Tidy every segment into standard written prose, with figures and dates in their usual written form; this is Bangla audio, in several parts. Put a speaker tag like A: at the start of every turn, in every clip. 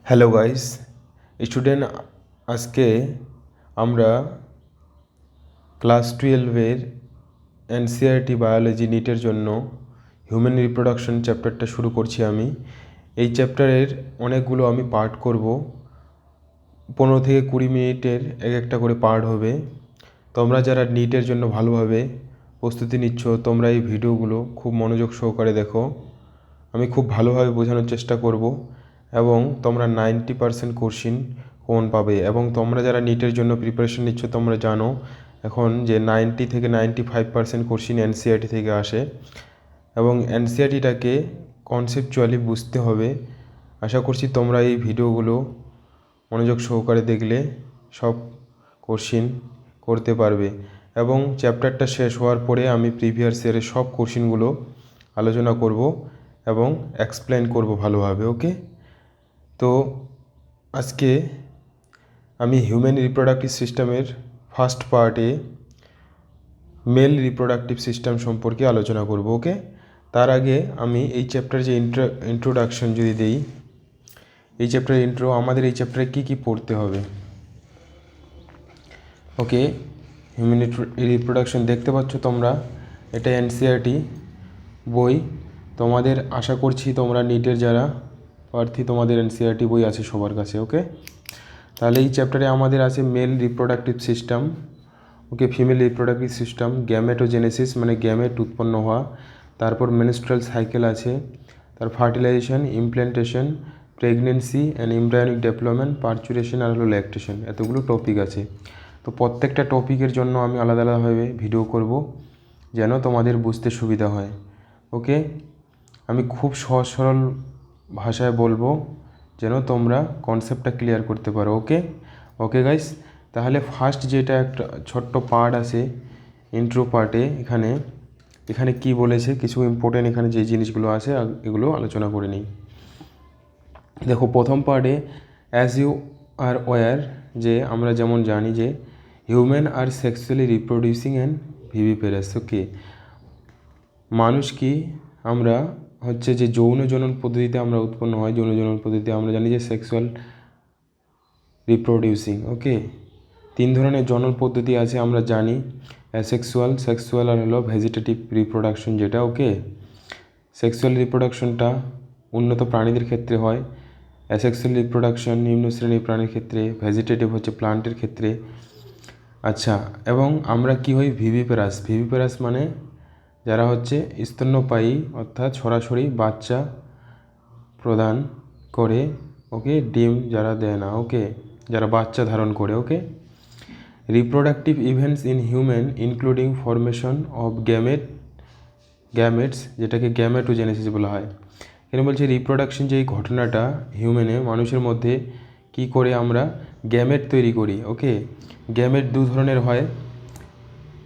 A: হ্যালো গাইস স্টুডেন্ট, আজকে আমরা ক্লাস 12-এর এনসিইআরটি বায়োলজি নিটের জন্য হিউম্যান রিপ্রোডাকশন চ্যাপ্টারটা শুরু করছি। আমি এই চ্যাপ্টারের অনেকগুলো আমি পার্ট করব, 15 থেকে 20 মিনিটের এক একটা করে পার্ট হবে। তোমরা যারা নিটের জন্য ভালোভাবে প্রস্তুতি নিচ্ছ, তোমরা এই ভিডিওগুলো খুব মনোযোগ সহকারে দেখো। আমি খুব ভালোভাবে বোঝানোর চেষ্টা করব এবং তোমরা 90% কোশ্চিন কমন পাবে। এবং তোমরা যারা নিটের জন্য প্রিপারেশন নিচ্ছ, তোমরা জানো এখন যে 90 থেকে 95% কোশ্চিন এনসিইআরটি থেকে আসে এবং এনসিইআরটিটাকে কনসেপচুয়ালি বুঝতে হবে। আশা করছি তোমরা এই ভিডিওগুলো মনোযোগ সহকারে দেখলে সব কোশ্চিন করতে পারবে। এবং চ্যাপ্টারটা শেষ হওয়ার পরে আমি প্রিভিয়াস ইয়ারের সব কোশ্চিনগুলো আলোচনা করব এবং এক্সপ্লেন করব ভালোভাবে। ওকে, তো আজকে আমি হিউম্যান রিপ্রোডাক্টিভ সিস্টেমের ফার্স্ট পার্টে মেল রিপ্রোডাক্টিভ সিস্টেম সম্পর্কে আলোচনা করব। ওকে, তার আগে আমি এই চ্যাপ্টার যে ইন্ট্রোডাকশন যদি দেই, এই চ্যাপ্টারের ইন্ট্রো, আমাদের এই চ্যাপ্টারে কী কী পড়তে হবে। ওকে, হিউম্যান রিপ্রোডাকশন দেখতে পাচ্ছ তোমরা, এটা এনসিইআরটি বই। তোমাদের আশা করছি তোমরা নিটের যারা প্রার্থী, তোমাদের এনসিইআরটি বই আছে সবার কাছে। ওকে, তাহলে এই চ্যাপ্টারে আমাদের আছে male reproductive system, okay, female reproductive system, gametogenesis মানে গ্যামেট উৎপন্ন হওয়া, তারপর মেনস্ট্রাল সাইকেল আছে, তার fertilisation, implantation, pregnancy and embryonic development, parturition আর হলো ল্যাকটেশন, এতগুলো টপিক আছে। তো প্রত্যেকটা টপিকের জন্য আমি আলাদা আলাদাভাবে ভিডিও করব যেন তোমাদের বুঝতে সুবিধা হয়। ওকে, আমি খুব সহজ সরল ভাষায় বলবো যেন তোমরা কনসেপ্টটা ক্লিয়ার করতে পারো। ওকে ওকে গাইস, তাহলে ফার্স্ট যেটা একটা ছোট্ট পার্ট আছে ইন্ট্রো পার্টে, এখানে কি বলেছে, কিছু ইম্পর্টেন্ট এখানে যে জিনিসগুলো আছে এগুলো আলোচনা করে নিই। দেখো, প্রথম পার্টে অ্যাজ ইউ আর ওয়্যার, যে আমরা যেমন জানি যে হিউম্যান আর sexually reproducing and viviparous. Okay, মানুষ কি আমরা হচ্ছে যে যৌন জনন পদ্ধতিতে আমরা উৎপন্ন হয়, যৌন জনন পদ্ধতিতে আমরা জানি যে সেক্সুয়াল রিপ্রোডিউসিং। ওকে, 3 ধরনের জনন পদ্ধতি আছে আমরা জানি, অ্যাসেক্সুয়াল, সেক্সুয়াল আর হলো ভেজিটেটিভ রিপ্রোডাকশন যেটা। ওকে, সেক্সুয়াল রিপ্রোডাকশনটা উন্নত প্রাণীদের ক্ষেত্রে হয়, অ্যাসেক্সুয়াল রিপ্রোডাকশন নিম্ন শ্রেণীর প্রাণীর ক্ষেত্রে, ভেজিটেটিভ হচ্ছে প্লান্টের ক্ষেত্রে। আচ্ছা, এবং আমরা কি হই ভিভিপেরাস। ভিভিপেরাস মানে যারা হচ্ছে স্তন্যপায়ী, অর্থাৎ সরাসরি বাচ্চা প্রদান করে। ওকে, ডিম যারা দেয় না, ওকে, যারা বাচ্চা ধারণ করে। Okay, reproductive events in human including formation of gametes, যেটাকে গ্যামেটোজেনেসিস বলা হয়। এখানে বলছে রিপ্রোডাকশন যে এই ঘটনাটা হিউম্যানে, মানুষের মধ্যে কি করে আমরা গ্যামেট তৈরি করি। ওকে, গ্যামেট 2 ধরনের হয়।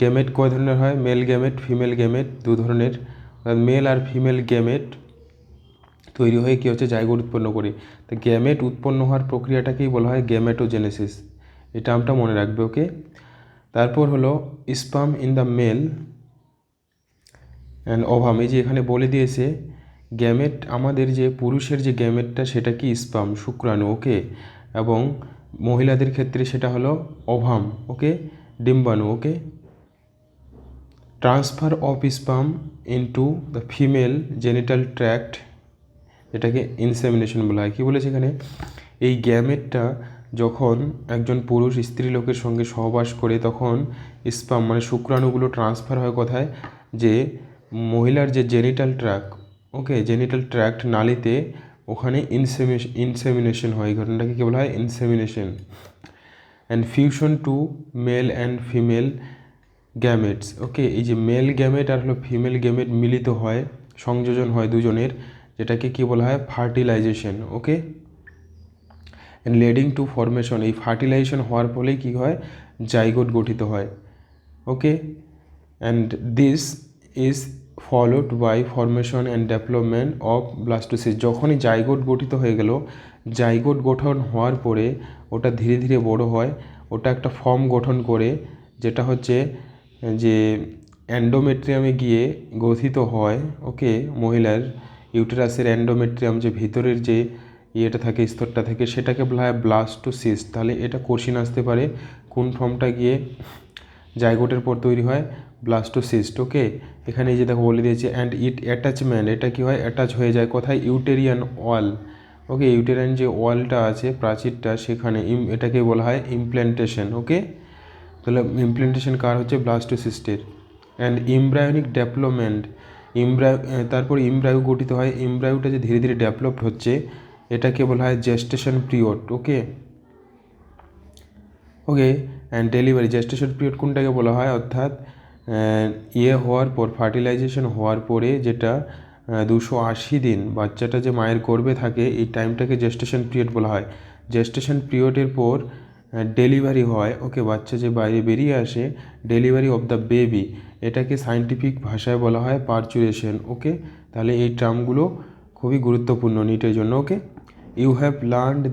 A: গ্যামেট কয় ধরনের হয়? মেল গ্যামেট, ফিমেল গ্যামেট, 2 ধরনের। মেল আর ফিমেল গ্যামেট তৈরি হয়ে কী হচ্ছে, জাইগোট উৎপন্ন করে। তো গ্যামেট উৎপন্ন হওয়ার প্রক্রিয়াটাকেই বলা হয় গ্যামেটোজেনেসিস, এই টার্মটা মনে রাখবে। ওকে, তারপর হলো sperm in the male and ovum, এই যে এখানে বলে দিয়েছে গ্যামেট, আমাদের যে পুরুষের যে গ্যামেটটা সেটা কি স্পার্ম, শুক্রাণু। ওকে, এবং মহিলাদের ক্ষেত্রে সেটা হলো ওভাম। ওকে, ডিম্বাণু। Okay, transfer of sperm into the female genital tract, এটাকে ইনসেমিনেশন বলা হয়। কী বলেছে এখানে, এই গ্যামেটটা যখন একজন পুরুষ স্ত্রী লোকের সঙ্গে সহবাস করে, তখন স্পার্ম মানে শুক্রাণুগুলো ট্রান্সফার হয় কোথায়, যে মহিলার যে genital tract, okay, genital tract নালীতে, ওখানে ইনসেমিনেশন হয়। এই ঘটনাটাকে কী বলা হয়? Insemination. And fusion to male and female gametes. Okay, এই যে মেল গ্যামেট আর হলো ফিমেল গ্যামেট মিলিত হয়, সংযোজন হয় দুজনের, যেটাকে কী বলা হয়? Fertilisation. Okay, and leading to formation, এই ফার্টিলাইজেশন হওয়ার ফলেই কী হয়? জাইগোট গঠিত হয়। Okay, and this is followed by formation and development of blastocyst, যখনই জাইগোট গঠিত হয়ে গেল, জাইগোট গঠন হওয়ার পরে ওটা ধীরে ধীরে বড় হয়, ওটা একটা ফর্ম গঠন করে, যেটা হচ্ছে যে অ্যান্ডোমেট্রিয়ামে গিয়ে গঠিত হয়। ওকে, মহিলার ইউটেরাসের অ্যান্ডোমেট্রিয়াম, যে ভিতরের যে ইয়েটা থাকে, স্তরটা থাকে, সেটাকে বলা হয় ব্লাস্টোসিস্ট। তাহলে এটা কোশ্চিন আসতে পারে কোন ফর্মটা গিয়ে জাইগোটের পর তৈরি হয়, ব্লাস্টোসিস্ট। ওকে, এখানে এই যে দেখো বলে দিয়েছে অ্যান্ড ইট অ্যাটাচমেন্ট, এটা কি হয়, অ্যাটাচ হয়ে যায় কোথায়, ইউটেরিয়ান ওয়াল। ওকে, ইউটেরিয়ান যে ওয়ালটা আছে, প্রাচীরটা, সেখানে এটাকে বলা হয় ইমপ্ল্যান্টেশন। ওকে, তাহলে ইমপ্ল্যান্টেশন কার হচ্ছে, ব্লাস্টোসিস্টের। অ্যান্ড ইমব্রায়োনিক ডেভেলপমেন্ট, তারপর ইমব্রায়ু গঠিত হয়, ইমব্রায়ুটা যে ধীরে ধীরে ডেভেলপড হচ্ছে, এটাকে বলা হয় gestation period. Okay okay, and delivery, gestation period কোনটাকে বলা হয়, অর্থাৎ হওয়ার পর, ফার্টিলাইজেশন হওয়ার পরে যেটা 280 দিন বাচ্চাটা যে মায়ের গর্ভে থাকে, এই টাইমটাকে জেস্টেশন পিরিয়ড বলা হয়। জেস্টেশন পিরিয়ডের পর ডেলিভারি হয়। ওকে, বাচ্চা যে বাইরে বেরিয়ে আসে, ডেলিভারি অফ দ্য বেবি, এটাকে সায়েন্টিফিক ভাষায় বলা হয় পারচুরেশন। ওকে, তাহলে এই টার্মগুলো খুবই গুরুত্বপূর্ণ নিটের জন্য। Okay, you have learned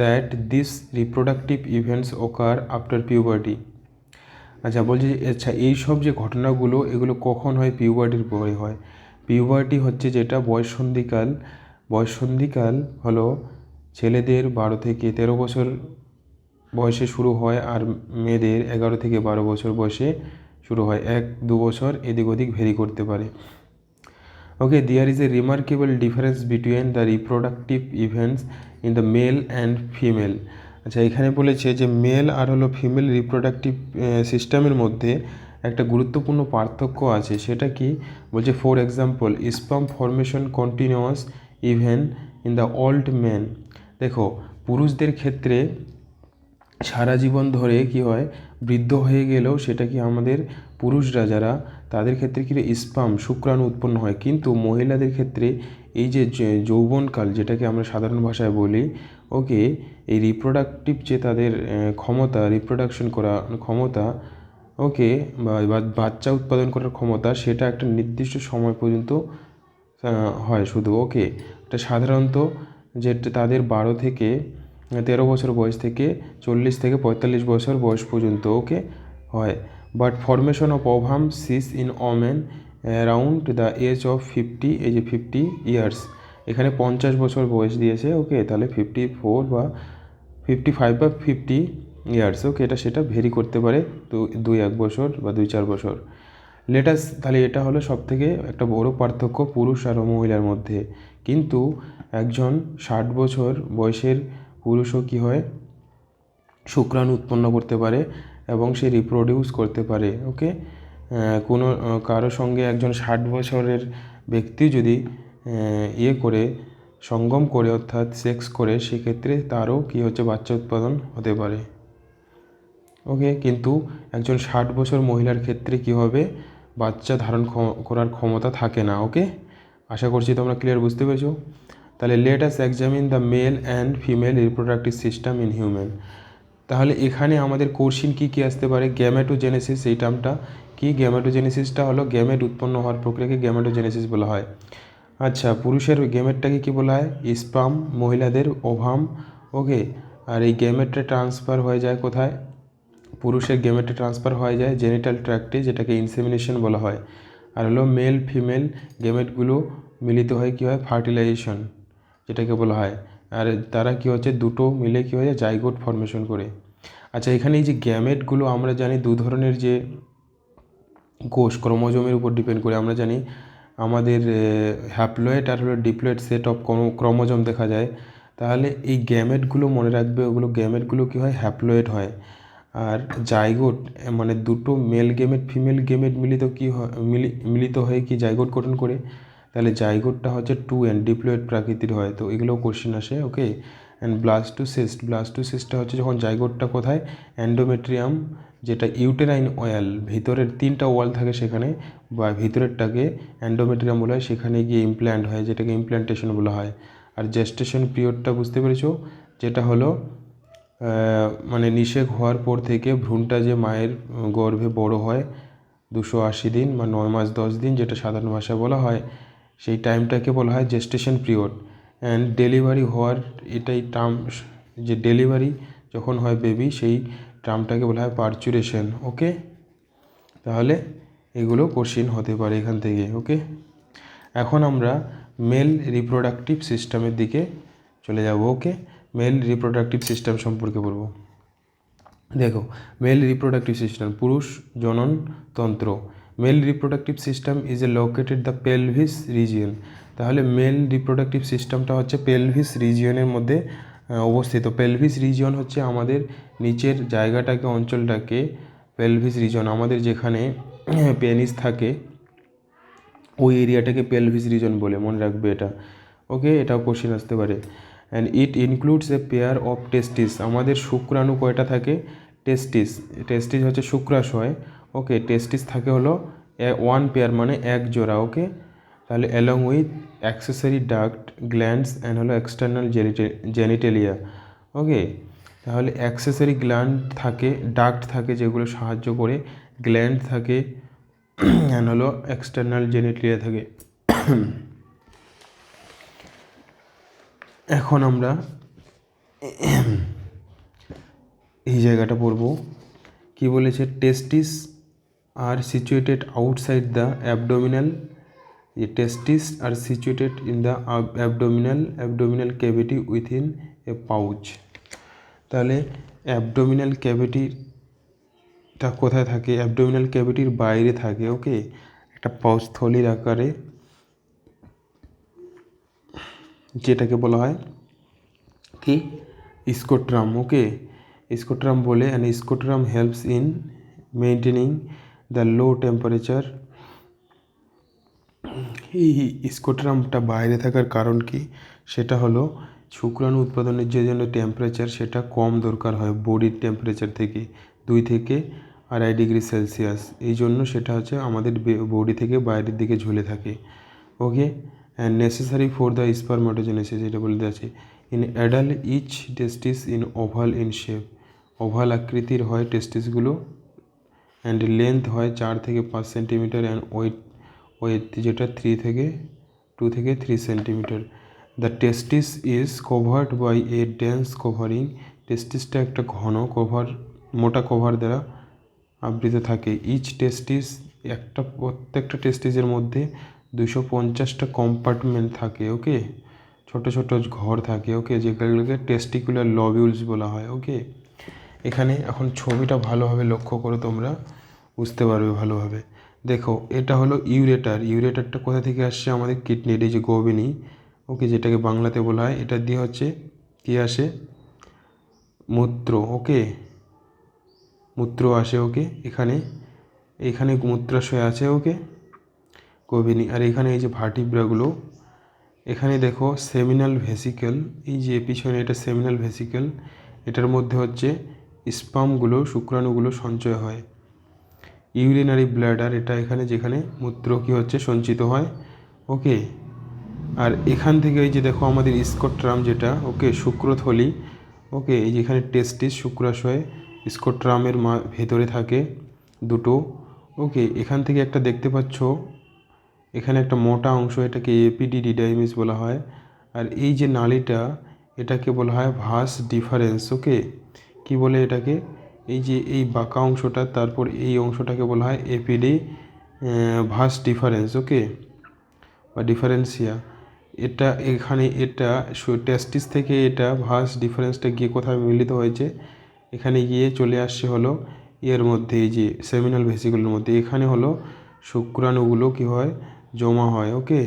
A: that this reproductive events occur after puberty. আচ্ছা, বলছি যে আচ্ছা এই সব যে ঘটনাগুলো, এগুলো কখন হয়, পিউবার্টির পরে হয়। পিউবার্টি হচ্ছে যেটা বয়ঃসন্ধিকাল, বয়ঃসন্ধিকাল হলো ছেলেদের 12 থেকে 13 বছর বয়সে শুরু হয়, আর মেয়েদের 11 থেকে 12 বছর বয়সে শুরু হয়। 1-2 বছর এদিক ওদিক ভেরি করতে পারে। Okay, there is a remarkable difference between the reproductive events in the male and female. আচ্ছা, এখানে বলেছে যে মেল আর হলো ফিমেল রিপ্রোডাক্টিভ সিস্টেমের মধ্যে একটা গুরুত্বপূর্ণ পার্থক্য আছে। সেটা কি বলছে, for example sperm formation continuous even in the old man. দেখো, পুরুষদের ক্ষেত্রে সারা জীবন ধরে কি হয়, বৃদ্ধ হয়ে গেলেও সেটা কি আমাদের পুরুষরা যারা, তাদের ক্ষেত্রে কি স্পার্ম, শুক্রাণু উৎপন্ন হয়। কিন্তু মহিলাদের ক্ষেত্রে এই যে যৌবনকাল, যেটাকে আমরা সাধারণ ভাষায় বলি, ওকে, এই রিপ্রোডাক্টিভ যে তাদের ক্ষমতা, রিপ্রোডাকশন করা ক্ষমতা, ওকে, বা বাচ্চা উৎপাদন করার ক্ষমতা, সেটা একটা নির্দিষ্ট সময় পর্যন্ত হয় শুধু। ওকে, এটা সাধারণত যে তাদের 12 থেকে 13 বছর বয়স থেকে 40 থেকে 45 বছর বয়স পর্যন্ত। ওকে, হয়। But formation of ovum cease in women around the age of 50, এই যে 50 ইয়ার্স, এখানে 50 বছর বয়স দিয়েছে। ওকে, তাহলে 54 বা 55 বা 50 ইয়ার্স। ওকে, এটা সেটা ভেরি করতে পারে, তো 2-1 বছর বা 2-4 বছর। লেটাস, তাহলে এটা হলো সবথেকে একটা বড় পার্থক্য পুরুষ আর মহিলার মধ্যে। কিন্তু একজন 60 বছর বয়সের পুরুষও কী হয়, শুক্রাণু উৎপন্ন করতে পারে এবং সে রিপ্রোডিউস করতে পারে। ওকে, কোনো কারো সঙ্গে একজন 60 বছরের ব্যক্তি যদি ইয়ে করে, সঙ্গম করে, অর্থাৎ সেক্স করে, সেক্ষেত্রে তারও কী হচ্ছে, বাচ্চা উৎপাদন হতে পারে। ওকে, কিন্তু একজন 60 বছর মহিলার ক্ষেত্রে কী হবে, বাচ্চা ধারণ করার ক্ষমতা থাকে না। ওকে, আশা করছি তোমরা ক্লিয়ার বুঝতে পেরেছো। তাহলে let us examine the male and female reproductive system in human. তাহলে এখানে আমাদের কোশ্চিন কী কী আসতে পারে, গ্যামেটোজেনেসিস, এই টার্মটা কি, গ্যামেটোজেনেসিসটা হলো গ্যামেট উৎপন্ন হওয়ার প্রক্রিয়াকে গ্যামেটোজেনেসিস বলা হয়। আচ্ছা, পুরুষের গ্যামেটটাকে কী বলা হয়, স্পার্ম, মহিলাদের ওভাম। ওকে, আর এই গ্যামেটটা ট্রান্সফার হয়ে যায় কোথায়, পুরুষের গ্যামেটে ট্রান্সফার হয়ে যায় জেনিটাল ট্র্যাক্টে, যেটাকে ইনসেমিনেশন বলা হয়। আর হলো মেল ফিমেল গ্যামেটগুলো মিলিত হয় কী হয়, ফার্টিলাইজেশন যেটাকে বলা হয়। আর তারা কী হচ্ছে, দুটো মিলে কী হয়ে যায়, জাইগোট ফর্মেশন করে। আচ্ছা, এখানে এই যে গ্যামেটগুলো আমরা জানি দু ধরনের, যে কোষ ক্রোমোজোমের উপর ডিপেন্ড করে আমরা জানি, আমাদের হ্যাপ্লয়েড আর হলো ডিপ্লয়েড সেট অফ ক্রোমোজোম দেখা যায়। তাহলে এই গ্যামেটগুলো মনে রাখবে, ওগুলো গ্যামেটগুলো কী হয়, হ্যাপ্লয়েড হয়। আর জাইগোট মানে দুটো মেল গ্যামেট ফিমেল গ্যামেট মিলিত কী হয়, মিলিত হয়ে কি জাইগোট গঠন করে। তাহলে জাইগোটটা হচ্ছে 2n, ডিপ্লয়েড প্রকৃতির হয়। তো এগুলোও কোশ্চেন আসে। ওকে, অ্যান্ড ব্লাস্টোসিস্ট, ব্লাস্টোসিস্টটা হচ্ছে যখন জাইগোটটা কোথায়, এন্ডোমেট্রিয়াম, যেটা ইউটেরাইন ওয়াল, ভিতরের 3টা ওয়াল থাকে সেখানে, বা ভিতরেরটাকে এন্ডোমেট্রিয়াম বলা হয়, সেখানে গিয়ে ইমপ্ল্যান্ট হয়, যেটাকে ইমপ্ল্যান্টেশন বলা হয়। আর জেস্টেশন পিরিয়ডটা বুঝতে পেরেছো, যেটা হলো মানে নিষেক হওয়ার পর থেকে ভ্রূণটা যে মায়ের গর্ভে বড় হয় 280 দিন বা 9 মাস 10 দিন, যেটা সাধারণ ভাষায় বলা হয়, সেই টাইমটাকে বলা হয় জেস্টেশন পিরিয়ড। অ্যান্ড ডেলিভারি হওয়ার, এটাই টার্ম, যে ডেলিভারি যখন হয় বেবি, সেই টার্মটাকে বলা হয় পারচুরেশন। ওকে, তাহলে এগুলো কোশ্চিন হতে পারে এখান থেকে। ওকে, এখন আমরা মেল রিপ্রোডাক্টিভ সিস্টেমের দিকে চলে যাব। ওকে, মেল রিপ্রোডাক্টিভ সিস্টেম সম্পর্কে বলবো। দেখো, মেল রিপ্রোডাক্টিভ সিস্টেম, পুরুষ জনন তন্ত্র। Mail reproductive system is a located the pelvis region. তাহলে মেল রিপ্রোডাক্টিভ সিস্টেমটা হচ্ছে পেলভিস রিজিয়নের মধ্যে অবস্থিত। পেলভিস রিজিয়ন হচ্ছে আমাদের নিচের জায়গাটাকে, অঞ্চলটাকে পেলভিস রিজন, আমাদের যেখানে পেনিস থাকে ওই এরিয়াটাকে পেলভিস রিজন বলে, মনে রাখবে এটা। ওকে, এটাও কোশ্চেন আসতে পারে। And it includes a pair of testes. আমাদের শুক্রাণু কয়টা থাকে? টেস্টিস। টেস্টিস হচ্ছে শুক্রাশয়। ওকে, টেস্টিস থাকে হলো ওয়ান পেয়ার, মানে এক জোড়া। ওকে, তাহলে along with accessory duct, glands and হলো এক্সটার্নাল জেনিটেলিয়া। ওকে, তাহলে অ্যাক্সেসরি গ্ল্যান্ড থাকে, ডাক্ট থাকে যেগুলো সাহায্য করে, গ্ল্যান্ড থাকে অ্যান্ড হলো এক্সটার্নাল জেনিটেলিয়া থাকে। এখন আমরা এই জায়গাটা পড়বো। কি বলেছে? Testes are situated outside the abdominal. The testes are situated in the abdominal cavity within a pouch. তাহলে অ্যাবডোমিনাল ক্যাভিটিটা কোথায় থাকে? অ্যাবডোমিনাল ক্যাভিটির বাইরে থাকে। ওকে, একটা পাউচ থলির আকারে, যেটাকে বলা হয় কি? স্কোট্রাম। ওকে, স্কোট্রাম বলে। And scrotum helps in maintaining the low temperature. এই স্কোট্রামটা বাইরে থাকার কারণ কি? সেটা হলো শুক্রাণু উৎপাদনের যে জন্য টেম্পারেচার সেটা কম দরকার হয় বডির টেম্পারেচার থেকে, 2 থেকে 2.5 ডিগ্রি সেলসিয়াস। এই জন্য সেটা হচ্ছে আমাদের বডি থেকে বাইরের দিকে ঝুলে থাকে। Okay, and necessary for the spermatogenesis, এটা বলতে আছে। In adult each testis in oval in shape. Oval আকৃতির হয় টেস্টিসগুলো, অ্যান্ড লেন্থ হয় 4 থেকে 5 সেন্টিমিটার, অ্যান্ড ওয়েট যেটা 2 থেকে 3 centimetre. The testes is covered by a dense covering. টেস্টিসটা একটা ঘন কভার, মোটা কভার দ্বারা আবৃত থাকে। ইচ টেস্টিস, প্রত্যেকটা টেস্টিসের মধ্যে 250টা কম্পার্টমেন্ট থাকে। ওকে, ছোট ছোট ঘর থাকে। ওকে, যেগুলোকে টেস্টিকুলার লবিউলস বলা হয়। ওকে, এখানে এখন ছবিটা ভালোভাবে লক্ষ্য করো, তোমরা বুঝতে পারবে ভালোভাবে। দেখো, এটা হলো ইউরেটার। ইউরেটারটা কোথা থেকে আসছে? আমাদের কিডনির এই যে গোবিনী, ওকে, যেটাকে বাংলাতে বলা হয়, এটা দিয়ে হচ্ছে কী আসে? মূত্র। ওকে, মূত্র আসে। ওকে, এখানে মূত্রাশয় আছে। ওকে, গোবিনী। আর এখানে এই যে ভার্টিব্রাগুলো, এখানে দেখো সেমিনাল ভেসিকেল, এই যে পিছনে এটা সেমিনাল ভেসিকেল, এটার মধ্যে হচ্ছে স্পামগুলো, শুক্রাণুগুলো সঞ্চয় হয়। ইউরিনারি ব্ল্যাডার, এটা এখানে যেখানে মূত্র কী হচ্ছে? সঞ্চিত হয়। ওকে, আর এখান থেকে এই যে দেখো আমাদের স্কোট্রাম যেটা, ওকে, শুক্রথলি। ওকে, এই যেখানে টেস্টিস, শুক্রাশয়, স্কোট্রামের ভেতরে থাকে দুটো। ওকে, এখান থেকে একটা দেখতে পাচ্ছ, এখানে একটা মোটা অংশ, এটাকে এপিডিডিডাইমিস বলা হয়। আর এই যে নালীটা, এটাকে বলা হয় ভাস ডিফারেন্স। ওকে, কি বলে এটাকে? এই যে এই বাঁকা অংশটা, তারপর এই অংশটাকে বলা হয় ভাস ডিফারেন্স। ওকে, বা ডিফারেন্সিয়া। এটা এখানে এটা টেস্টিস থেকে এটা ভাস ডিফারেন্সটা গিয়ে কোথায় মিলিত হয়েছে? এখানে গিয়ে চলে আসছে হলো এর মধ্যে, এই যে সেমিনাল ভেসিকুলের মধ্যে। এখানে হলো শুক্রাণুগুলো কী হয়? জমা হয়। ওকে,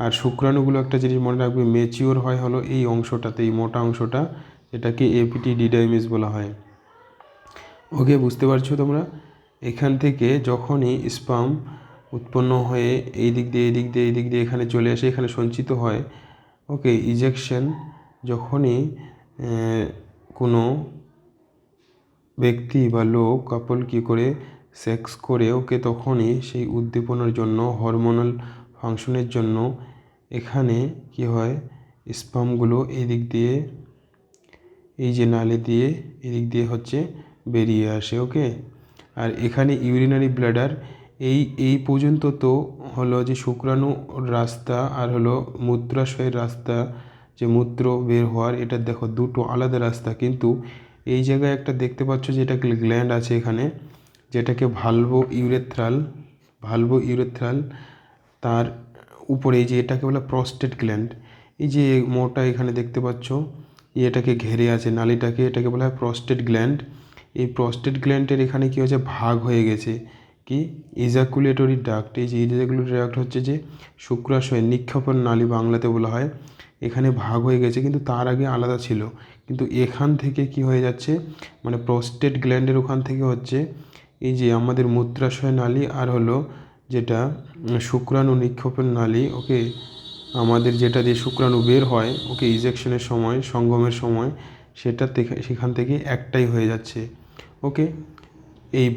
A: আর শুক্রাণুগুলো একটা জিনিস মনে রাখবে, ম্যাচিওর হয় হলো এই অংশটাতে, এই মোটা অংশটা, এটাকে এপিডিডিডাইমিস বলা হয়। ওকে, বুঝতে পারছো তোমরা? এখান থেকে যখনই স্পাম উৎপন্ন হয়ে এই দিক দিয়ে এখানে চলে আসে, এখানে সঞ্চিত হয়। ওকে, ইজেকশন, যখনই কোনো ব্যক্তি বা লোক কাপল কী করে সেক্স করে, ওকে, তখনই সেই উদ্দীপনার জন্য, হরমোনাল ফাংশনের জন্য এখানে কি হয়? স্পামগুলো এই দিক দিয়ে, এই যে নালী দিয়ে, এদিক দিয়ে হচ্ছে বেরিয়ে আসে। ওকে, আর এখানে ইউরিনারি ব্লাডার, এই পর্যন্ত তো হলো যে শুক্রাণু রাস্তা আর হলো মূত্রাশয়ের রাস্তা, যে মূত্র বের হওয়ার, এটা দেখো দুটো আলাদা রাস্তা। কিন্তু এই জায়গায় একটা দেখতে পাচ্ছ যে এটা গ্ল্যান্ড আছে এখানে, যেটাকে ভালভো ইউরেথ্রাল, তার উপরে এই যে এটাকে বলে প্রস্টেট গ্ল্যান্ড। এই যে মোটা এখানে দেখতে পাচ্ছ এটাকে ঘেরে আছে নালীটাকে, এটাকে বলা হয় প্রস্টেট গ্ল্যান্ড। এই প্রস্টেট গ্ল্যান্ডের এখানে কী হচ্ছে, ভাগ হয়ে গেছে কি ইজাকুলেটরি ডাক্ট। এই যে ইজাকুলেটরি ডাক্ট হচ্ছে যে শুক্রাশয় নিক্ষেপণ নালী বাংলাতে বলা হয়, এখানে ভাগ হয়ে গেছে, কিন্তু তার আগে আলাদা ছিল। কিন্তু এখান থেকে কি হয়ে যাচ্ছে, মানে প্রস্টেট গ্ল্যান্ডের ওখান থেকে হচ্ছে এই যে আমাদের মূত্রাশয় নালী আর হলো যেটা শুক্রাণু নিক্ষেপণ নালী, ওকে, আমাদের যেটা দিয়ে শুক্রাণু বের হয়, ওকে, ইজেকশনের সময়, সঙ্গমের সময়, সেটা সেখান থেকে একটাই হয়ে যাচ্ছে, ওকে। এই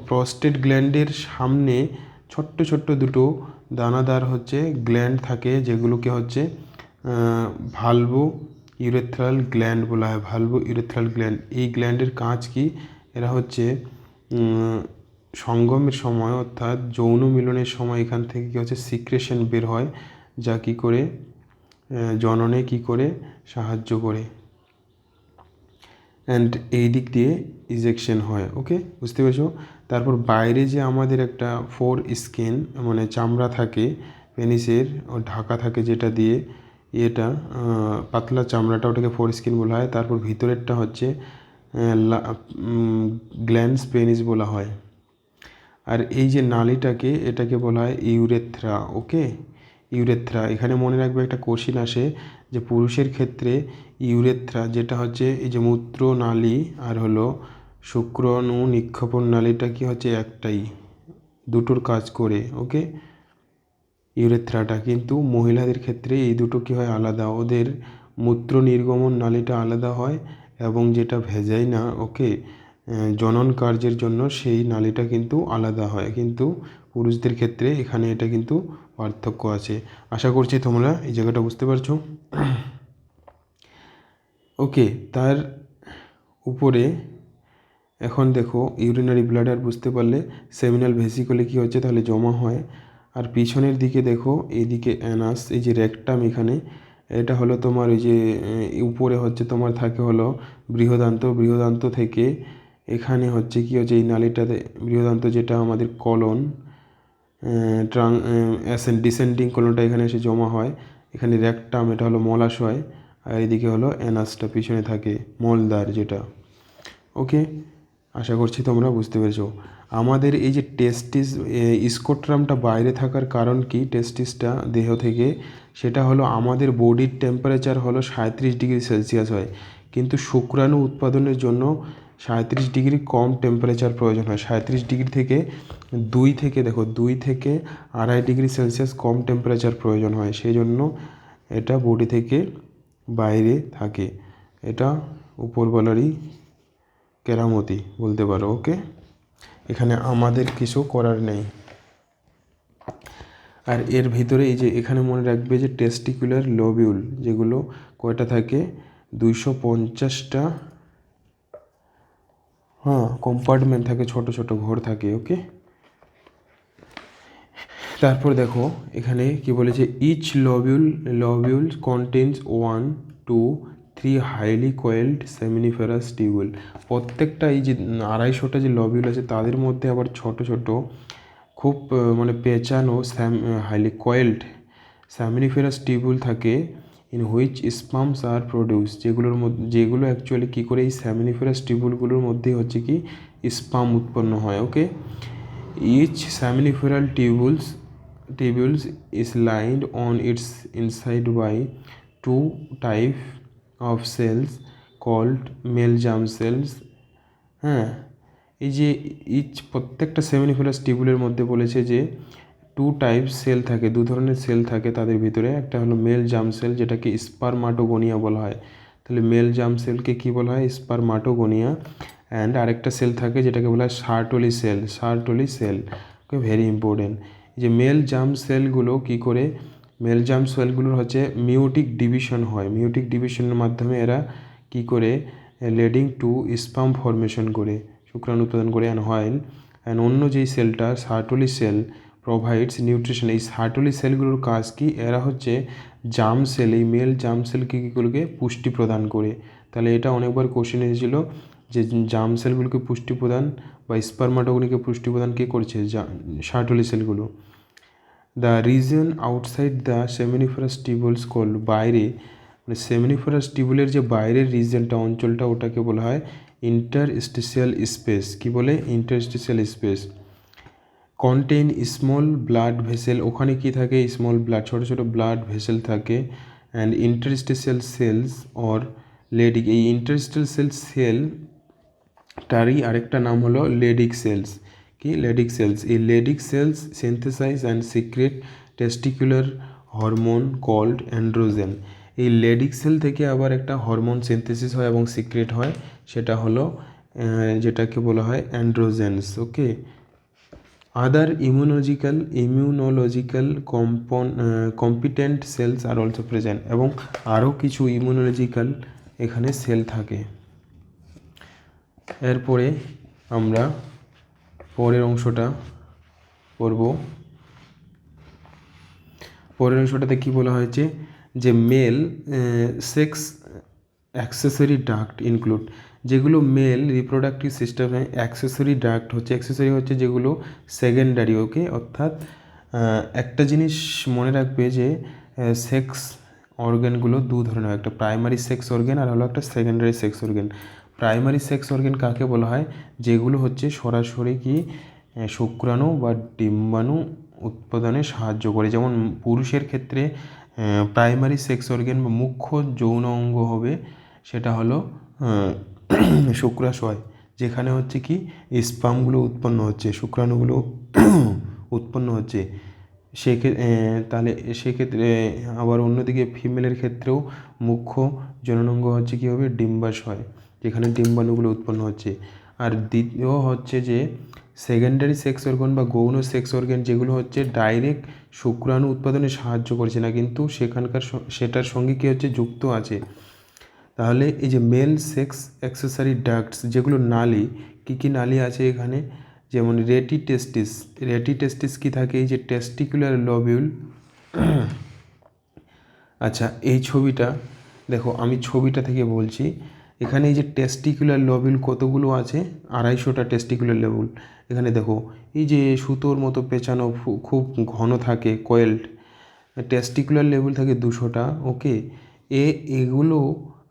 A: প্রস্টেট গ্ল্যান্ডের সামনে ছোট্ট ছোট্ট দুটো দানাদার হচ্ছে গ্ল্যান্ড থাকে, যেগুলোকে হচ্ছে ভালভো ইউরেথ্রাল গ্ল্যান্ড বলা হয়, ভালভো ইউরেথ্রাল গ্ল্যান্ড। এই গ্ল্যান্ডের কাজ কি, এরা হচ্ছে সঙ্গমের সময় অর্থাৎ যৌন মিলনের সময় এখান থেকে কী হচ্ছে সিক্রেশন বের হয়, যা কী করে জননে কী করে সাহায্য করে, অ্যান্ড এই দিক দিয়ে ইজেকশন হয়, ওকে, বুঝতে পেরেছো। তারপর বাইরে যে আমাদের একটা ফোর স্কিন মানে চামড়া থাকে পেনিসের, ও ঢাকা থাকে যেটা দিয়ে, এটা পাতলা চামড়াটা, ওটাকে ফোর স্কিন বলা হয়। তারপর ভিতরেরটা হচ্ছে গ্ল্যান্ডস পেনিস বলা হয়। আর এই যে নালীটাকে, এটাকে বলা হয় ইউরেথ্রা, ওকে, ইউরেথ্রা। এখানে মনে রাখবে একটা কোশ্চিন আসে যে পুরুষের ক্ষেত্রে ইউরেথ্রা যেটা হচ্ছে এই যে মূত্র নালী আর হলো শুক্রাণু নিক্ষেপণ নালীটা কি হচ্ছে একটাই, দুটোর কাজ করে, ওকে, ইউরেথ্রাটা। কিন্তু মহিলাদের ক্ষেত্রে এই দুটো কী হয় আলাদা, ওদের মূত্র নির্গমন নালীটা আলাদা হয়, এবং যেটা ভেজাইনা, ওকে, জনন কার্যের জন্য সেই নালীটা কিন্তু আলাদা হয়। কিন্তু পুরুষদের ক্ষেত্রে এখানে এটা কিন্তু পার্থক্য আছে। আশা করছি তোমরা এই জায়গাটা বুঝতে পারছো, ওকে। তার উপরে এখন দেখো ইউরিনারি ব্লাডার বুঝতে পারলে, সেমিনাল ভেসিকলে কী হচ্ছে তাহলে জমা হয়। আর পিছনের দিকে দেখো, এইদিকে অ্যানাস, এই যে রেকটাম এখানে, এটা হলো তোমার ওই যে উপরে হচ্ছে তোমার থাকে হলো বৃহদান্ত, বৃহদান্ত থেকে এখানে হচ্ছে কি হচ্ছে এই নালীটাতে বৃহদান্ত, যেটা আমাদের কলন ডিসেন্ডিং কলনটা এখানে এসে জমা হয়। এখানে রেকটাম, এটা হলো মলাশয়, আর এদিকে হলো অ্যানাসটা পিছনে থাকে, মলদ্বার যেটা, ওকে। আশা করছি তোমরা বুঝতে পেরেছো। আমাদের এই যে টেস্টিস স্কোট্রামটা বাইরে থাকার কারণ কি, টেস্টিসটা দেহ থেকে, সেটা হলো আমাদের বডির টেম্পারেচার হলো 37°C হয়, কিন্তু শুক্রাণু উৎপাদনের জন্য 37° কম টেম্পারেচার প্রয়োজন হয়। 37° থেকে 2 থেকে 2.5 °C কম টেম্পারেচার প্রয়োজন হয়, সেই জন্য এটা বডি থেকে বাইরে থাকে। এটা উপরবেলারই কেরামতি বলতে পারো, ওকে, এখানে আমাদের কিছু করার নেই। আর এর ভিতরে এই যে এখানে মনে রাখবে যে টেস্টিকুলার লোবিউল, যেগুলো কয়টা থাকে 250টা, হ্যাঁ, কম্পার্টমেন্ট থাকে, ছোট ছোট ঘর থাকে, ওকে। তারপর দেখো এখানে কি বলেছে, each lobule contains 1 2 3 highly coiled seminiferous tubule. প্রত্যেকটা এই যে 250টা যে লবিউল আছে তাদের মধ্যে আবার ছোট ছোট খুব মানে পেঁচানো হাইলি কয়েলড সেমিনিফেরাস টিউবুল থাকে, ইন হুইচ স্পামস আর প্রডিউস, যেগুলো অ্যাকচুয়ালি কী করে এই সেমিনিফেরাস টিউবুলগুলোর মধ্যে হচ্ছে কি স্পাম উৎপন্ন হয়, okay. Each seminiferal tubules is lined on its inside by two type of cells called male germ cells, হ্যাঁ। এই যে প্রত্যেকটা সেমিনিফেরাস টিউবুলের মধ্যে বলেছে যে 2 টাইপ সেল থাকে, 2 ধরনের সেল থাকে তাদের ভিতরে। একটা হলো মেল জার্ম সেল, যেটাকে স্পারমাটোগোনিয়া বলা হয়। তাহলে মেল জার্ম সেলকে কী বলা হয়, স্পারমাটোগোনিয়া। অ্যান্ড আরেকটা সেল থাকে যেটাকে বলা হয় সার্টোলি সেল, ওকে, ভেরি ইম্পর্টেন্ট। এই যে মেল জার্ম সেলগুলো কী করে, মেল জার্ম সেলগুলোর হচ্ছে মিউটিক ডিভিশন হয়, মিউটিক ডিভিশনের মাধ্যমে এরা কী করে লিডিং টু স্পাম ফর্মেশন করে, শুক্রাণু উৎপাদন করে। অ্যান্ড অন্য যেই সেলটা সার্টোলি সেল প্রোভাইডস নিউট্রিশন, এই সার্টোলি সেলগুলোর কাজ কি, এরা হচ্ছে জার্ম সেল, এই মেল জার্ম সেলকে কীগুলোকে পুষ্টি প্রদান করে। তাহলে এটা অনেকবার কোশ্চেন এসেছিল যে জার্ম সেলগুলোকে পুষ্টি প্রদান বা স্পারমাটোগনিকে পুষ্টি প্রদান কে করছে, সার্টোলি সেলগুলো। The region outside the seminiferous tubules call, বাইরে মানে সেমিনিফারাস টিউবুলের যে বাইরের রিজনটা অঞ্চলটা ওটাকে বলা হয় ইন্টারস্টিশিয়াল স্পেস। কি বলে? Interstitial space. Contain small blood vessel, ওখানে কি থাকে? স্মল ব্লাড, ছোটো ছোটো ব্লাড ভেসেল থাকে। And interstitial cells or Leydig, এই ইন্টারস্টিশিয়াল সেলটারই আরেকটা নাম হলো লেডিক সেলস। কি? Leydig cells. এই Leydig cells synthesise and secrete testicular hormone called androgen. এই লেডিক সেল থেকে আবার একটা হরমোন সিনথেসিস হয় এবং সিক্রেট হয়, সেটা হলো যেটাকে বলা হয় androgens. Okay. Other immunological competent cells are also present, এবং আরও কিছু ইমিউনোলজিক্যাল এখানে সেল থাকে। এরপরে আমরা পরের অংশটা পড়ব। পরের অংশটাতে কী বলা হয়েছে যে mail sex accessory duct include, যেগুলো মেল রিপ্রোডাক্টিভ সিস্টেমে অ্যাক্সেসরি ডাক্ট হচ্ছে, অ্যাক্সেসরি হচ্ছে যেগুলো সেকেন্ডারি। ওকে, অর্থাৎ একটা জিনিস মনে রাখবে যে সেক্স অর্গ্যানগুলো দু ধরনের, একটা প্রাইমারি সেক্স অর্গ্যান আর হলো একটা secondary sex organ. Primary sex organ কাকে বলা হয়? যেগুলো হচ্ছে সরাসরি কি শুক্রাণু বা ডিম্বাণু উৎপাদনে সাহায্য করে। যেমন পুরুষের ক্ষেত্রে প্রাইমারি সেক্স অর্গ্যান বা মুখ্য যৌন অঙ্গ হবে সেটা হলো শুক্রাশয়, যেখানে হচ্ছে কি স্পামগুলো উৎপন্ন হচ্ছে, শুক্রাণুগুলো উৎপন্ন হচ্ছে। তাহলে সেক্ষেত্রে আবার অন্যদিকে ফিমেলের ক্ষেত্রেও মুখ্য জননাঙ্গ হচ্ছে কী হবে? ডিম্বাশয়, যেখানে ডিম্বাণুগুলো উৎপন্ন হচ্ছে। আর দ্বিতীয় হচ্ছে যে সেকেন্ডারি সেক্স অর্গান বা গৌণ সেক্স অর্গান, যেগুলো হচ্ছে ডাইরেক্ট শুক্রাণু উৎপাদনে সাহায্য করছে না, কিন্তু সেটার সঙ্গে কী হচ্ছে? যুক্ত আছে। তাহলে এই যে মেল সেক্স অ্যাক্সেসরি ডাক্টস, যেগুলো নালী, কী নালী আছে এখানে? যেমন রেটিটেস্টিস কি থাকে? এই যে টেস্টিকুলার লবিউল। আচ্ছা, এই ছবিটা দেখো, আমি ছবিটা থেকে বলছি। এখানে এই যে টেস্টিকুলার লবিউল কতগুলো আছে? 250টা টেস্টিকুলার লবিউল। এখানে দেখো, এই যে সুতোর মতো পেঁচানো খুব ঘন থাকে কয়েলড, টেস্টিকুলার লেভেল থাকে 200টা। ওকে, এগুলো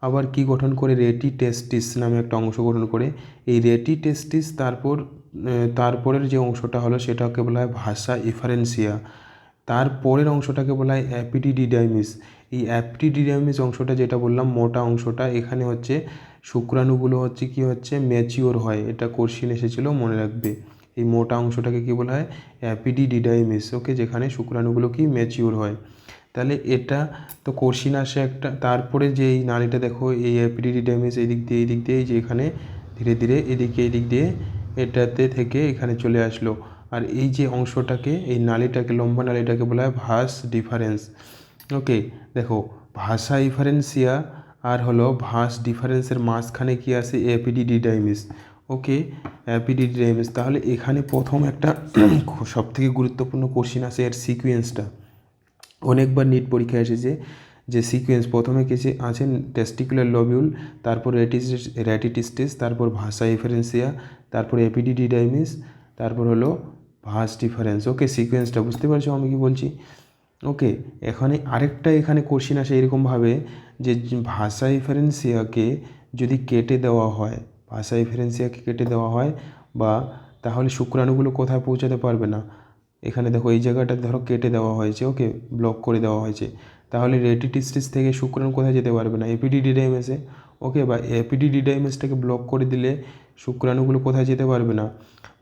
A: আবার কি গঠন করে? রেটিটেস্টিস নামে একটা অংশ গঠন করে। এই রেটিটেস্টিস তারপরের যে অংশটা হলো সেটাকে বলা হয় ভাসা ইফারেন্সিয়া। তারপরের অংশটাকে বলা হয় অ্যাপিডিডিডাইমিস। এই অ্যাপিডিডিডাইমিস অংশটা যেটা বললাম মোটা অংশটা, এখানে হচ্ছে শুক্রাণুগুলো হচ্ছে কি হচ্ছে? ম্যাচিওর হয়। এটা কোশ্চেন এসেছিলো, মনে রাখবে। এই মোটা অংশটাকে কী বলা হয়? অ্যাপিডিডিডাইমিস। ওকে, যেখানে শুক্রাণুগুলো কি ম্যাচিওর হয়। তাহলে এটা তো কোশ্চেন আসে একটা। তারপরে যে এই নালীটা দেখো, এই অ্যাপিডিডিডাইমিস এদিক দিয়ে যে এখানে ধীরে ধীরে এদিক দিয়ে এটাতে থেকে এখানে চলে আসলো। আর এই যে অংশটাকে, এই নালীটাকে, লম্বা নালীটাকে বলা হয় ভাস ডিফারেন্স। ওকে, দেখো, ভাসা ইফারেন্সিয়া আর হলো ভাস ডিফারেন্সের মাঝখানে কি আছে? অ্যাপিডিডিডাইমিস। ওকে, অ্যাপিডিডিডাইমিস। তাহলে এখানে প্রথম একটা সবথেকে গুরুত্বপূর্ণ কোশ্চেন আসে এর সিকোয়েন্সটা। অনেকবার নিট পরীক্ষায় এসেছে যে সিকোয়েন্স প্রথমে কিছু আছেন টেস্টিকুলার লবিউল, তারপর রেটিটেস্টিস, তারপর ভাসা ইফারেন্সিয়া, তারপর অ্যাপিডিডিডাইমিস, তারপর হলো ভাস ডিফারেন্স। ওকে, সিকোয়েন্সটা বুঝতে পারছো আমি কি বলছি? ওকে, এখানে কোশ্চেন আসে এরকমভাবে যে ভাসা ইফারেন্সিয়াকে যদি কেটে দেওয়া হয়, বা তাহলে শুক্রাণুগুলো কোথায় পৌঁছাতে পারবে না। এখানে দেখো, এই জায়গাটা ধরো কেটে দেওয়া হয়েছে, ওকে, ব্লক করে দেওয়া হয়েছে, তাহলে রেটিটেস্টিস থেকে শুক্রাণু কোথায় যেতে পারবে না? এপিডিডিডাইমিসে। ওকে, বা এপিডিডিডাইমিসটাকে ব্লক করে দিলে শুক্রাণুগুলো কোথায় যেতে পারবে না?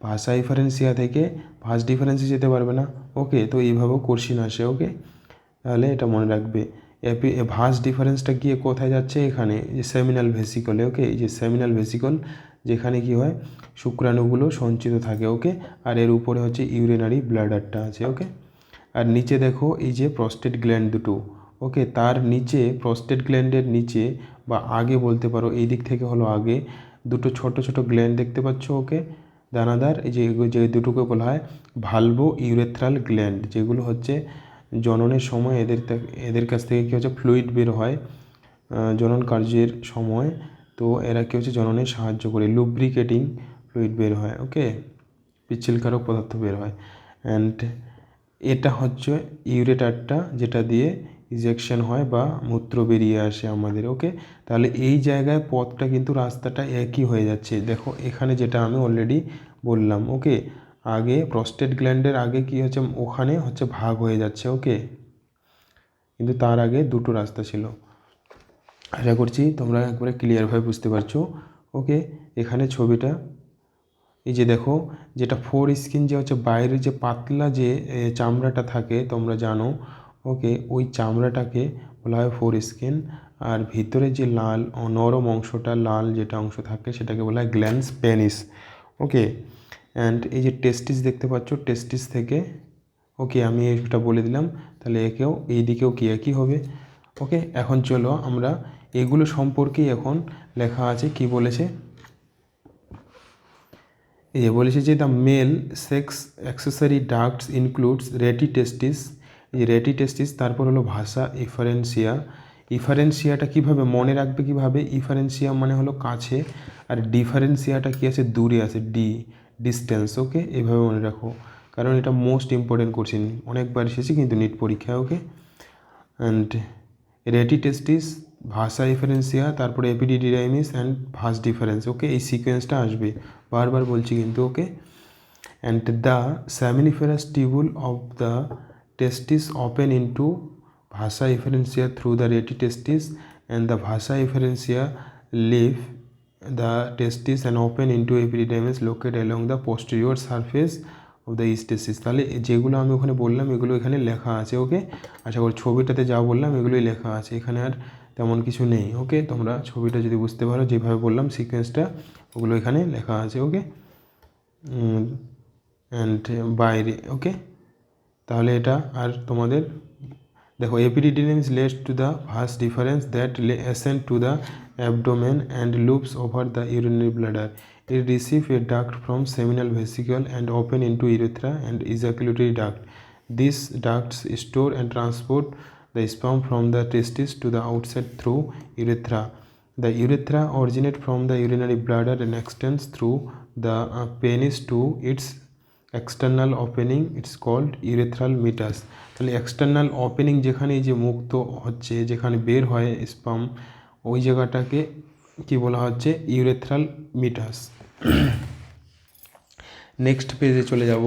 A: ভাসা ইফারেন্সিয়া থেকে ভাস ডিফারেন্সে যেতে পারবে না। ওকে, তো এইভাবেও কোশ্চেন আসে। ওকে, তাহলে এটা মনে রাখবে। ভাস ডিফারেন্সটা গিয়ে কোথায় যাচ্ছে? এখানে যে সেমিনাল ভেসিকলে। ওকে, এই যে সেমিনাল ভেসিকল, যেখানে কি হয়? শুক্রাণুগুলো সঞ্চিত থাকে। ওকে, আর এর উপরে হচ্ছে ইউরিনারি ব্লাডারটা আছে। ওকে, আর নিচে দেখো এই যে প্রস্টেট গ্ল্যান্ড দুটো। ওকে, তার নিচে প্রস্টেট গ্ল্যান্ডের নিচে বা আগে বলতে পারো, এই দিক থেকে হলো আগে দুটো ছোট ছোট গ্ল্যান্ড দেখতে পাচ্ছ। ওকে, দানাদার, এই যে দুটোকে বলা হয় ভালভো ইউরেথ্রাল গ্ল্যান্ড, যেগুলো হচ্ছে জননের সময় এদের কাছ থেকে কী হচ্ছে? ফ্লুইড বের হয় জনন কার্যের সময়। তো এরা কী হচ্ছে? জননে সাহায্য করে, লুব্রিকেটিং ফ্লুইড বের হয়। ওকে, পিচ্ছিলকারক পদার্থ বের হয়। অ্যান্ড এটা হচ্ছে ইউরেটারটা, যেটা দিয়ে ইজেকশন হয় বা মূত্র বেরিয়ে আসে আমাদের। ওকে, তাহলে এই জায়গায় পথটা কিন্তু রাস্তাটা একই হয়ে যাচ্ছে। দেখো এখানে যেটা আমি অলরেডি বললাম। ওকে, আগে প্রস্টেট গ্ল্যান্ডের আগে কি হচ্ছে, ওখানে হচ্ছে ভাগ হয়ে যাচ্ছে। ওকে, কিন্তু তার আগে দুটো রাস্তা ছিল। আশা করছি তোমরা একবারে ক্লিয়ারভাবে বুঝতে পারছো। ওকে, এখানে ছবিটা এই যে দেখো, যেটা ফোর স্কিন যে হচ্ছে বাইরে যে পাতলা যে চামড়াটা থাকে তোমরা জানো। ওকে, ওই চামড়াটাকে বলা হয় ফোর স্কিন, আর ভিতরে যে লাল নরম অংশটা, লাল যেটা অংশ থাকে সেটাকে বলা হয় গ্ল্যান্স পেনিস। ওকে, অ্যান্ড এই যে টেস্টিস দেখতে পাচ্ছ, টেস্টিস থেকে ওকে আমি এটা বলে দিলাম, তাহলে একেও এই দিকেও কি একই হবে। ওকে, এখন চলো আমরা এগুলো সম্পর্কেই এখন লেখা আছে কি বলেছে। এই যে বলেছে যে the male sex accessory ducts includes rete testis. এই যে রেটি টেস্টিস, তারপর হলো ভাষা ইফারেন্সিয়া। ইফারেন্সিয়াটা কীভাবে মনে রাখবে, কীভাবে, ইফারেন্সিয়া মানে হলো কাছে, আর ডিফারেন্সিয়াটা কী আছে, দূরে আছে, ডিস্টেন্স। ওকে, এইভাবে মনে রাখো, কারণ এটা মোস্ট ইম্পর্টেন্ট কোশ্চেন, অনেকবার এসেছে কিন্তু নিট পরীক্ষায়। ওকে, অ্যান্ড রেটি টেস্টিস, ভাষা ডিফারেন্সিয়া, তারপরে এপিডিডিডাইমিস অ্যান্ড ভাস ডিফারেন্স। ওকে, এই সিকোয়েন্সটা আসবে, বারবার বলছি কিন্তু। Okay, and the seminiferous tubule of the testis open into vasa deferentia through the rete testis, and the vasa deferentia leave the testis and open into epididymis locate along the posterior surface of the testis. তাহলে যেগুলো আমি ওখানে বললাম এগুলো এখানে লেখা আছে। ওকে, আশা করি ছবিটাতে যা বললাম এগুলোই লেখা আছে, এখানে আর তেমন কিছু নেই। ওকে, তোমরা ছবিটা যদি বুঝতে পারো, যেভাবে বললাম সিকোয়েন্সটা, ওগুলো এখানে লেখা আছে। ওকে, অ্যান্ড বাইরে। ওকে, তাহলে এটা আর তোমাদের দেখো, epididymis leads to the vas deferens that ascend to the abdomen and loops over the urinary bladder. It receives a duct from seminal vesicle and open into urethra and ejaculatory duct. These ducts store and transport the sperm from the testis to the outside through urethra. The urethra originates from the urinary bladder and extends through the penis to its external opening, it's called urethral meatus. তাহলে এক্সটার্নাল ওপেনিং যেখানে যে মুক্ত হচ্ছে, যেখানে বের হয় স্পাম, ওই জায়গাটাকে কি বলা হচ্ছে, ইউরেথ্রাল মিটাস। নেক্সট পেজে চলে যাব।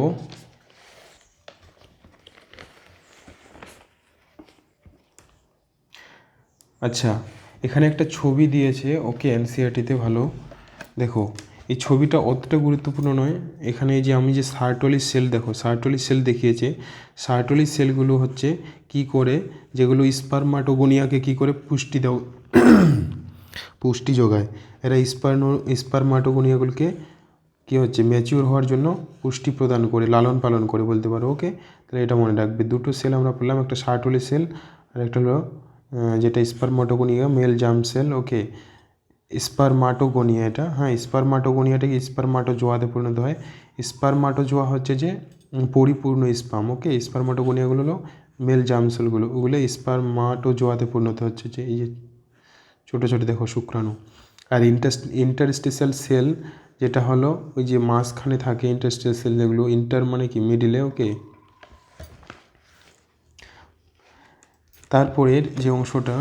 A: আচ্ছা, এখানে একটা ছবি দিয়েছে। ওকে, এনসিইআরটিতে ভালো দেখো, এই ছবিটা অতটা গুরুত্বপূর্ণ নয়। এখানে এই যে আমি যে সার্টোলিস সেল, দেখো সার্টোলিস সেল দেখিয়েছে। সার্টোলিস সেলগুলো হচ্ছে কি করে, যেগুলো স্পারমাটোগোনিয়াকে কি করে পুষ্টি যোগায়। এরা স্পারমাটোগোনিয়াগুলোকে কি হচ্ছে, ম্যাচিওর হওয়ার জন্য পুষ্টি প্রদান করে, লালন পালন করে বলতে পারো। ওকে, তাহলে এটা মনে রাখবে। দুটো সেল আমরা পেলাম, একটা সার্টোলিস সেল আর একটা হলো যেটা স্পারমাটোগোনিয়া মেল জার্ম সেল। ওকে, স্পারমাটোগোনিয়া এটা, হ্যাঁ স্পারমাটোগোনিয়াটাকে স্পারমাটোজোয়াতে পরিণত হয়। স্পারমাটোজোয়া হচ্ছে যে পরিপূর্ণ স্পাম। ওকে, স্পারমাটোগোনিয়াগুলো হলো মেল জার্ম সেলগুলো, ওগুলো স্পারমাটোজোয়াতে পরিণত হচ্ছে, যে এই যে ছোটো ছোটো দেখো শুক্রাণু। আর ইন্টারস্টিশিয়াল সেল যেটা হলো ওই যে মাঝখানে থাকে ইন্টারস্টিশিয়াল সেল, যেগুলো ইন্টার মানে কি মিডিলে। ওকে, তারপরের যে অংশটা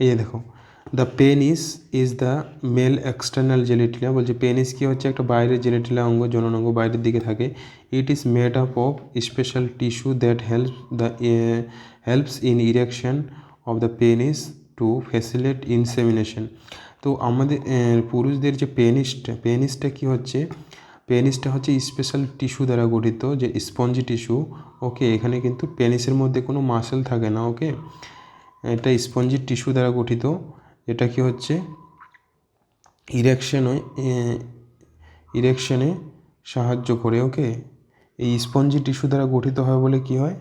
A: এই যে দেখো, the penis is the male external genitalia. বলছে পেনিস কি হচ্ছে, একটা বাইরের জেনিটালিয়া অঙ্গ, জননাঙ্গ বাইরের দিকে থাকে। It is made up of special tissue that helps in erection of the penis two facilitate insemination. তো আমাদের পুরুষদের যে পেনিসটা কি হচ্ছে, পেনিসটা হচ্ছে স্পেশাল টিস্যু দ্বারা গঠিত, যে স্পঞ্জি টিস্যু। ওকে, এখানে কিন্তু পেনিসের মধ্যে কোনো মাসেল থাকে না। ওকে, এটা স্পঞ্জি টিস্যু দ্বারা গঠিত, এটা কি হচ্ছে ইরেকশনে সাহায্য করে। ওকে, এই স্পঞ্জি টিস্যু দ্বারা গঠিত হয় বলে কি হয়,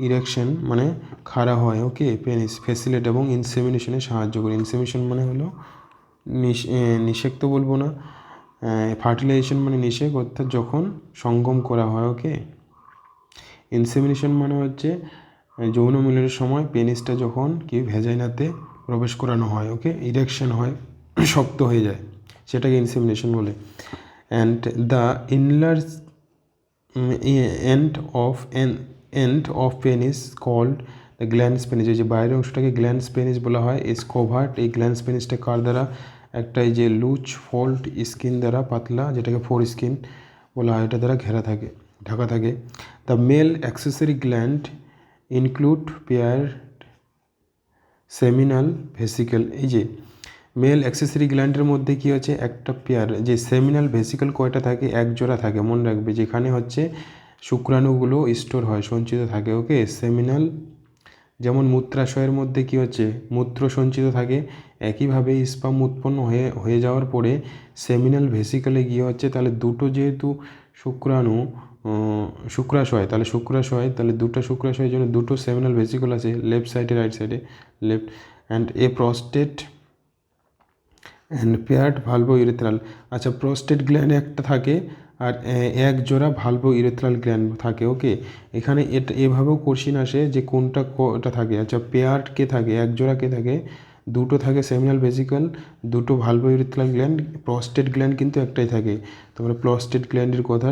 A: ইরেকশন মানে খাড়া হয়। ওকে, পেনিস ফ্যাসিলেট এবং ইনসেমিনেশনে সাহায্য করে। ইনসেমিনেশন মানে হলো নিষেক তো বলবো না, ফার্টিলাইজেশন মানে নিষেক, অর্থাৎ যখন সঙ্গম করা হয়। ওকে, ইনসেমিনেশন মানে হচ্ছে যৌন মিলনের সময় পেনিসটা যখন কি ভেজাইনাতে প্রবেশ করানো হয়। ওকে, ইরেকশন হয়, শক্ত হয়ে যায়, সেটাকে ইনসেমিনেশন বলে। And the end of penis called the glans penis. এই যে বাইরের অংশটাকে গ্ল্যান্স পেনিস বলা হয়। ইজ কভার্ড, এই গ্ল্যান্স পেনিসটা কার দ্বারা? একটা এই যে লুজ ফোল্ড স্কিন দ্বারা, পাতলা, যেটাকে ফোর স্কিন বলা হয়, এটা দ্বারা ঢাকা থাকে। The male accessory gland include pair seminal vesicle. এই যে মেল অ্যাক্সেসরি গ্ল্যান্ডের মধ্যে কী হচ্ছে, একটা পেয়ার যে সেমিনাল ভেসিকেল কয়টা থাকে? এক জোড়া থাকে, মনে রাখবে, যেখানে হচ্ছে শুক্রাণুগুলো স্টোর হয়, সঞ্চিত থাকে। ওকে, সেমিনাল। যেমন মূত্রাশয়ের মধ্যে কী হচ্ছে, মূত্র সঞ্চিত থাকে, একইভাবে স্পাম উৎপন্ন হয়ে যাওয়ার পরে সেমিনাল ভেসিকেলে গিয়ে হচ্ছে, তাহলে দুটো যেহেতু শুক্রাণু শুক্রাশয়, তাহলে দুটো শুক্রাশয়ের জন্য দুটো সেমিনাল ভেসিকল আছে, লেফট সাইডে রাইট সাইডে, left and a prostate and paired ভালভো ইউরেথ্রাল। আচ্ছা, প্রস্টেট গ্ল্যান্ড একটা থাকে আর এক জোড়া ভালভো ইউরেথ্রাল গ্ল্যান্ড থাকে। ওকে, এখানে এটা এভাবেও কোশ্চিন আসে যে কোনটা থাকে। আচ্ছা, পেয়ার্ড কে থাকে? এক জোড়া কে থাকে? দুটো থাকে সেমিনাল ভেসিকল, দুটো ভালভো ইউরেথ্রাল গ্ল্যান্ড। প্রস্টেট গ্ল্যান্ড কিন্তু একটাই থাকে। তোমরা প্রস্টেট গ্ল্যান্ডের কথা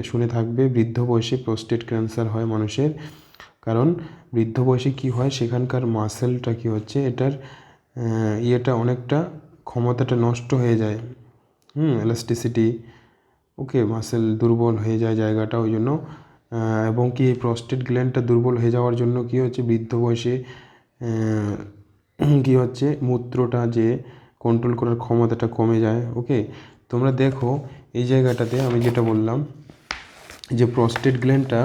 A: শুনে থাকবে। বৃদ্ধ বয়সে প্রস্টেট ক্যান্সার হয় মানুষের, কারণ বৃদ্ধ বয়সে কী হয়, সেখানকার মাসেলটা কী হচ্ছে, এটার ইয়েটা অনেকটা ক্ষমতাটা নষ্ট হয়ে যায়, এলাস্টিসিটি। ওকে, মাসেল দুর্বল হয়ে যায় জায়গাটা, ওই জন্য। এবং কি এই প্রস্টেট গ্ল্যান্ডটা দুর্বল হয়ে যাওয়ার জন্য কী হচ্ছে, বৃদ্ধ বয়সে কী হচ্ছে, মূত্রটা যে কন্ট্রোল করার ক্ষমতাটা কমে যায়। ওকে, তোমরা দেখো এই জায়গাটাতে আমি যেটা বললাম যে প্রস্টেট গ্ল্যান্ডটা,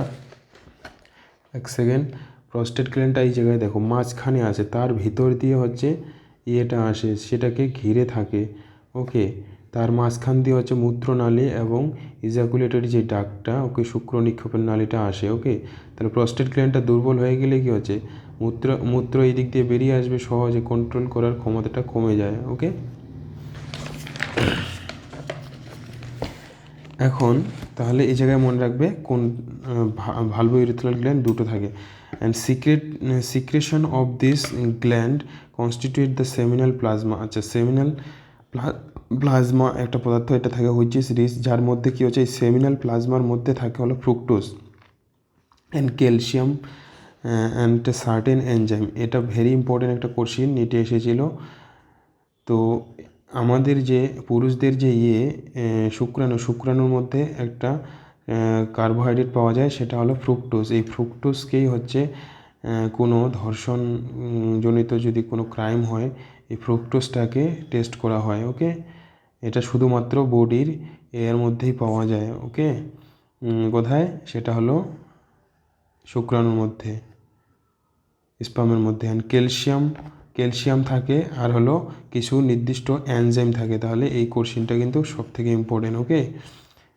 A: এক সেকেন্ড, প্রস্টেট গ্ল্যান্ডটা এই জায়গায় দেখো মাঝখানে আছে, তার ভিতর দিয়ে হচ্ছে ইয়েটা আসে, সেটাকে ঘিরে থাকে। ওকে, তার মাঝখান দিয়ে হচ্ছে মূত্রনালী এবং ইজাকুলেটরি যে ডাকটা, ওকে, শুক্র নিক্ষেপের নালীটা আসে। ওকে, তাহলে প্রস্টেট গ্ল্যান্ডটা দুর্বল হয়ে গেলে কী হচ্ছে, মূত্র এই দিক দিয়ে বেরিয়ে আসবে, সহজে কন্ট্রোল করার ক্ষমতাটা কমে যায়। ওকে, এখন তাহলে এই জায়গায় মনে রাখবে কোন ভালভো ইউরেথ্রাল গ্ল্যান্ড দুটো থাকে। And secretion of this gland constitute the seminal plasma. আচ্ছা, সেমিনাল প্লাজমা একটা পদার্থ, এটা থাকে হুইচ ইজ রিচ, যার মধ্যে কী হচ্ছে, এই সেমিনাল প্লাজমার মধ্যে থাকে হলো fructose and calcium and certain enzyme. এটা ভেরি ইম্পর্টেন্ট একটা কোশ্চিন, নিটে এসেছিলো। তো আমাদের যে পুরুষদের যে শুক্রাণুর মধ্যে একটা কার্বোহাইড্রেট পাওয়া যায়, সেটা হলো ফ্রুক্টোজ। এই ফ্রুক্টোজকেই হচ্ছে কোনো ধর্ষণ জনিত যদি কোনো ক্রাইম হয়, এই ফ্রুক্টোজটাকে টেস্ট করা হয়। ওকে, এটা শুধুমাত্র বডির এর মধ্যেই পাওয়া যায়। ওকে, কোথায়? সেটা হলো শুক্রাণুর মধ্যে, স্পামের মধ্যে। অ্যান্ড ক্যালসিয়াম থাকে, আর হলো কিছু নির্দিষ্ট এনজাইম থাকে। তাহলে এই কোশ্চিনটা কিন্তু সব থেকে ইম্পর্টেন্ট। ওকে,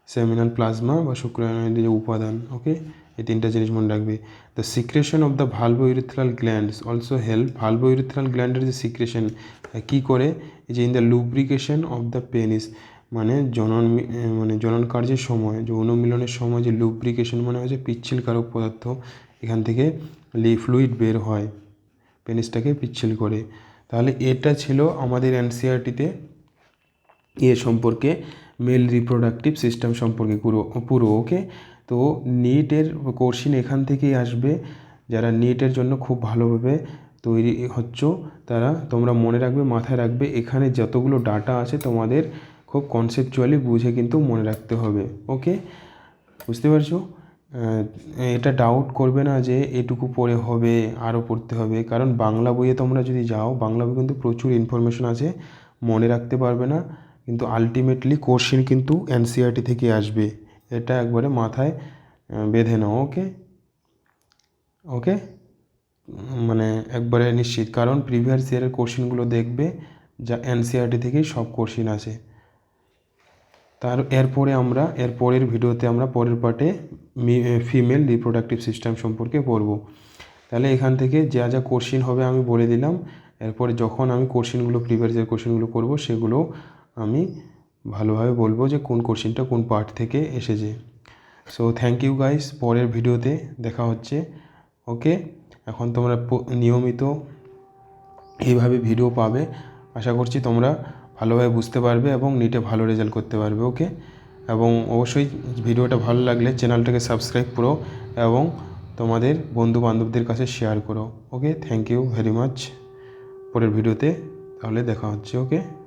A: সেমিনাল প্লাজমা বা শুক্রাণুর যে উপাদান। ওকে, এই তিনটা জিনিস মনে রাখবে। দ্য সিক্রেশন অফ দ্য ভালভো ইউরেথ্রাল গ্ল্যান্ডস অলসো হেল্প। ভালভো ইউরেথ্রাল গ্ল্যান্ডের যে সিক্রেশন কী করে, যে in the lubrication of the penis, মানে জনন কার্যের সময়, যৌন মিলনের সময় যে লুব্রিকেশন মানে হচ্ছে পিচ্ছিলকারক পদার্থ, এখান থেকে ফ্লুইড বের হয়, পেনিসটাকে পিচ্ছিল করে। তাহলে এটা ছিল আমাদের এনসিইআরটিতে সম্পর্কে, মেল রিপ্রোডাক্টিভ সিস্টেম সম্পর্কে পুরো। ওকে, তো নিটের কোশ্চিন এখান থেকেই আসবে। যারা নিটের জন্য খুব ভালোভাবে তৈরি তোমরা মনে রাখবে, মাথায় রাখবে, এখানে যতগুলো ডাটা আছে তোমাদের খুব কনসেপচুয়ালি বুঝে কিন্তু মনে রাখতে হবে। ওকে, বুঝতে পারছো? এটা ডাউট করবে না যে এটুকু পড়ে হবে, আরও পড়তে হবে, কারণ বাংলা বইয়ে তোমরা যদি যাও, বাংলা বই কিন্তু প্রচুর ইনফরমেশন আছে, মনে রাখতে পারবে না, কিন্তু আলটিমেটলি কোশ্চেন কিন্তু এনসিইআরটি থেকে আসবে, এটা একবারে মাথায় বেঁধে নাও। ওকে, ওকে, মানে একবারে নিশ্চিত, কারণ প্রিভিয়াস ইয়ারের কোশ্চেনগুলো দেখবে, যা এনসিইআরটি থেকেই সব কোশ্চেন আসে। এর পরের ভিডিওতে আমরা পরের পার্টে ফিমেল রিপ্রোডাক্টিভ সিস্টেম সম্পর্কে পড়ব। তাহলে এখান থেকে যা যা কোশ্চিন হবে আমি বলে দিলাম। এরপরে যখন আমি প্রিভিয়াস ইয়ার কোশ্চিনগুলো করব, সেগুলো আমি ভালোভাবে বলবো যে কোন কোশ্চিনটা কোন পার্ট থেকে এসেছে। সো থ্যাংক ইউ গাইস, পরের ভিডিওতে দেখা হচ্ছে। ওকে, এখন তোমরা নিয়মিত এইভাবে ভিডিও পাবে, আশা করছি তোমরা ভালোভাবে বুঝতে পারবে এবং নিটে ভালো রেজাল্ট করতে পারবে। ওকে, এবং অবশ্যই ভিডিওটা ভালো লাগলে চ্যানেলটাকে সাবস্ক্রাইব করো এবং তোমাদের বন্ধু বান্ধবদের কাছে শেয়ার করো। ওকে, থ্যাংক ইউ ভেরি মাচ। পরের ভিডিওতে তাহলে দেখা হচ্ছে। ওকে।